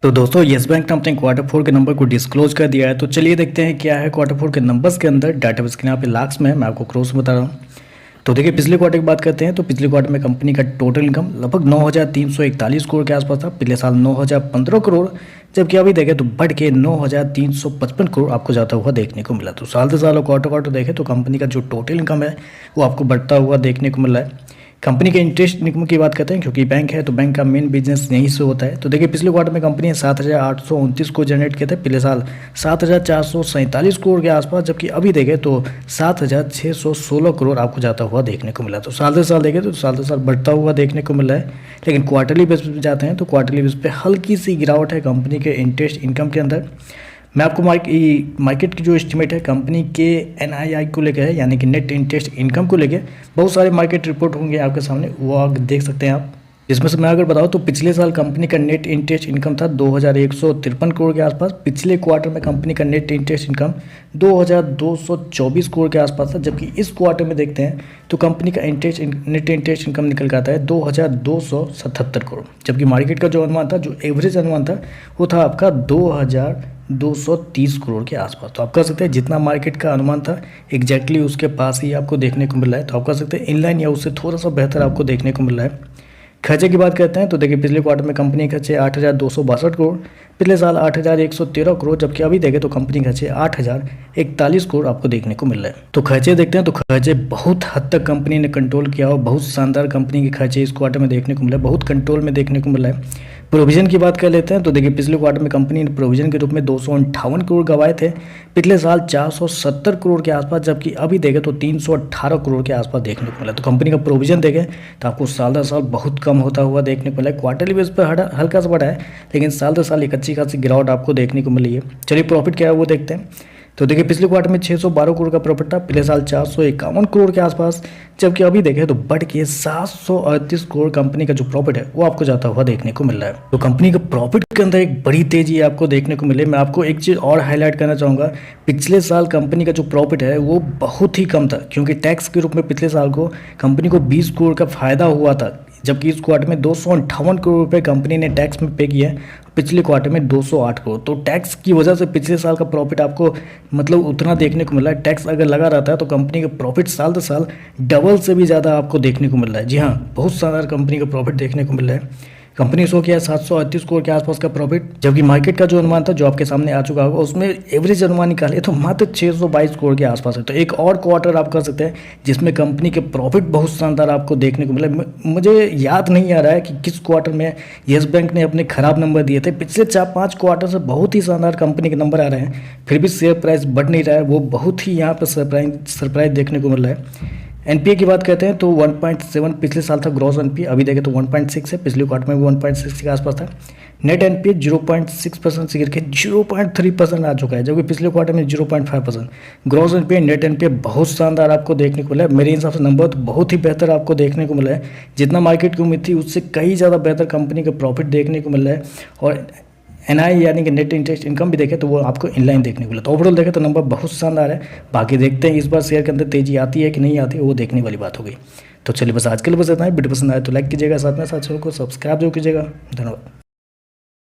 तो दोस्तों yes bank ने अपने क्वार्टर फोर के नंबर को डिस्क्लोज कर दिया है। तो चलिए देखते हैं क्या है क्वार्टर फोर के नंबर्स के अंदर। डाटाबेस के यहाँ पे लाख्स में है, मैं आपको क्रॉस बता रहा हूँ। तो देखिए पिछले क्वार्टर की बात करते हैं तो पिछले क्वार्टर में कंपनी का टोटल इनकम लगभग 9,341 करोड़ के आसपास था। पिछले साल 9,015 करोड़, जबकि अभी देखें तो बढ़ के 9,355 करोड़ आपको जाता हुआ देखने को मिला। तो साल से साल और क्वार्टर क्वार्टर देखें तो कंपनी का जो टोटल इनकम है वो आपको बढ़ता हुआ देखने को मिला है। कंपनी के इंटरेस्ट इनकम की बात करते हैं, क्योंकि बैंक है तो बैंक का मेन बिजनेस यहीं से होता है। तो देखिए पिछले क्वार्टर में कंपनी ने 7,829 करोड़ जनरेट किए थे। पिछले साल 7,447 करोड़ के आसपास, जबकि अभी देखें तो 7,616 करोड़ आपको जाता हुआ देखने को मिला। तो साल से साल देखें तो साल से साल बढ़ता हुआ देखने को मिला है। लेकिन क्वार्टरली बेस पे जाते हैं तो क्वार्टरली बेस पे हल्की सी गिरावट है कंपनी के इंटरेस्ट इनकम के अंदर। मैं आपको मार्केट की जो एस्टिमेट है कंपनी के एनआईआई को लेकर है, यानी कि नेट इंटरेस्ट इनकम को लेकर बहुत सारे मार्केट रिपोर्ट होंगे आपके सामने, वो आप देख सकते हैं आप। इसमें से मैं अगर बताऊं तो पिछले साल कंपनी का नेट इंटरेस्ट इनकम था 2,153 करोड़ के आसपास। पिछले क्वार्टर में कंपनी का नेट इंटरेस्ट इनकम 2,224 करोड़ के आसपास था, जबकि इस क्वार्टर में देखते हैं तो कंपनी का नेट इंटरेस्ट इनकम निकल के आता है 2,277 करोड़। जबकि मार्केट का जो अनुमान था, जो एवरेज अनुमान था, वो था आपका 2,230 करोड़ के आसपास। तो आप कह सकते हैं जितना मार्केट का अनुमान था एग्जैक्टली उसके पास ही आपको देखने को मिल रहा है। तो आप कह सकते हैं इनलाइन या उससे थोड़ा सा बेहतर आपको देखने को मिल रहा है। खर्चे की बात करते हैं तो देखिए पिछले क्वार्टर में कंपनी खर्चे 8,262 करोड़, पिछले साल 8,113 करोड़, जबकि अभी देखें तो कंपनी खर्चे 8,041 करोड़ आपको देखने को मिल रहा है। तो खर्चे देखते हैं तो खर्चे बहुत हद तक कंपनी ने कंट्रोल किया और बहुत शानदार कंपनी के खर्चे इस क्वार्टर में देखने को मिला है, बहुत कंट्रोल में देखने को मिला है। प्रोविजन की बात कर लेते हैं तो देखिए पिछले क्वार्टर में कंपनी ने प्रोविजन के रूप में 258 करोड़ गंवाए थे। पिछले साल 470 करोड़ के आसपास, जबकि अभी देखें तो 318 करोड़ के आसपास देखने को मिला। तो कंपनी का प्रोविजन देखें तो आपको साल दर साल बहुत कम होता हुआ देखने को मिला है। क्वार्टरली बेस पर हल्का सा बढ़ा है, लेकिन साल दर साल एक अच्छी खासी गिरावट आपको देखने को मिली है। चलिए प्रॉफिट क्या है वो देखते हैं। तो देखिए पिछले क्वार्टर में 612 करोड़ का प्रॉफिट था, पिछले साल 451 करोड़ के आसपास, जबकि अभी देखें तो बढ़ के 738 करोड़ कंपनी का जो प्रॉफिट है वो आपको जाता हुआ देखने को मिल रहा है। तो कंपनी का प्रॉफिट के अंदर एक बड़ी तेजी आपको देखने को मिले। मैं आपको एक चीज़ और हाईलाइट करना चाहूँगा, पिछले साल कंपनी का जो प्रॉफिट है वो बहुत ही कम था, क्योंकि टैक्स के रूप में पिछले साल को कंपनी को 20 करोड़ का फायदा हुआ था, जबकि इस क्वार्टर में 258 करोड़ रुपए कंपनी ने टैक्स में पे किया है, पिछले क्वार्टर में 208 करोड़। तो टैक्स की वजह से पिछले साल का प्रॉफिट आपको मतलब उतना देखने को मिला है। टैक्स अगर लगा रहता है तो कंपनी का प्रॉफिट साल दर साल डबल से भी ज़्यादा आपको देखने को मिल रहा है। जी हाँ, बहुत शानदार कंपनी का प्रॉफिट देखने को मिल रहा है। कंपनी शो किया 738 करोड़ के आसपास का प्रॉफिट, जबकि मार्केट का जो अनुमान था जो आपके सामने आ चुका होगा उसमें एवरेज अनुमान निकाले तो मात्र 622 करोड़ के आसपास है। तो एक और क्वार्टर आप कर सकते हैं जिसमें कंपनी के प्रॉफिट बहुत शानदार आपको देखने को मिले। मुझे याद नहीं आ रहा है कि किस क्वार्टर में येस बैंक ने अपने खराब नंबर दिए थे। पिछले 4-5 क्वार्टर से बहुत ही शानदार कंपनी के नंबर आ रहे हैं, फिर भी शेयर प्राइस बढ़ नहीं रहा है। वो बहुत ही यहाँ पर सरप्राइज देखने को मिल रहा है। एनपीए की बात करते हैं तो 1.7 पिछले साल था ग्रॉस एनपीए, अभी देखें तो 1.6 है, पिछले क्वार्टर में भी 1.6 के आसपास था। नेट एनपीए 0.6% से गिर के 0.3% आ चुका है, जबकि पिछले क्वार्टर में 0.5%। ग्रॉस एनपीए नेट एनपीए बहुत शानदार आपको देखने को मिला है। मेरे हिसाब से नंबर तो बहुत ही बेहतर आपको देखने को मिला है। जितना मार्केट की उम्मीद थी उससे कई ज़्यादा बेहतर कंपनी का प्रॉफिट देखने को मिल रहा है। और एनआई यानी कि नेट इंटरेस्ट इनकम भी देखें तो वो आपको इनलाइन देखने को मिला। तो ओवरऑल देखें तो नंबर बहुत शानदार है। बाकी देखते हैं इस बार शेयर के अंदर तेजी आती है कि नहीं आती है, वो देखने वाली बात हो गई। तो चलिए बस आज के लिए बस इतना ही। वीडियो पसंद आए तो लाइक कीजिएगा, साथ में साथ चैनल को सब्सक्राइब जरूर कीजिएगा। धन्यवाद।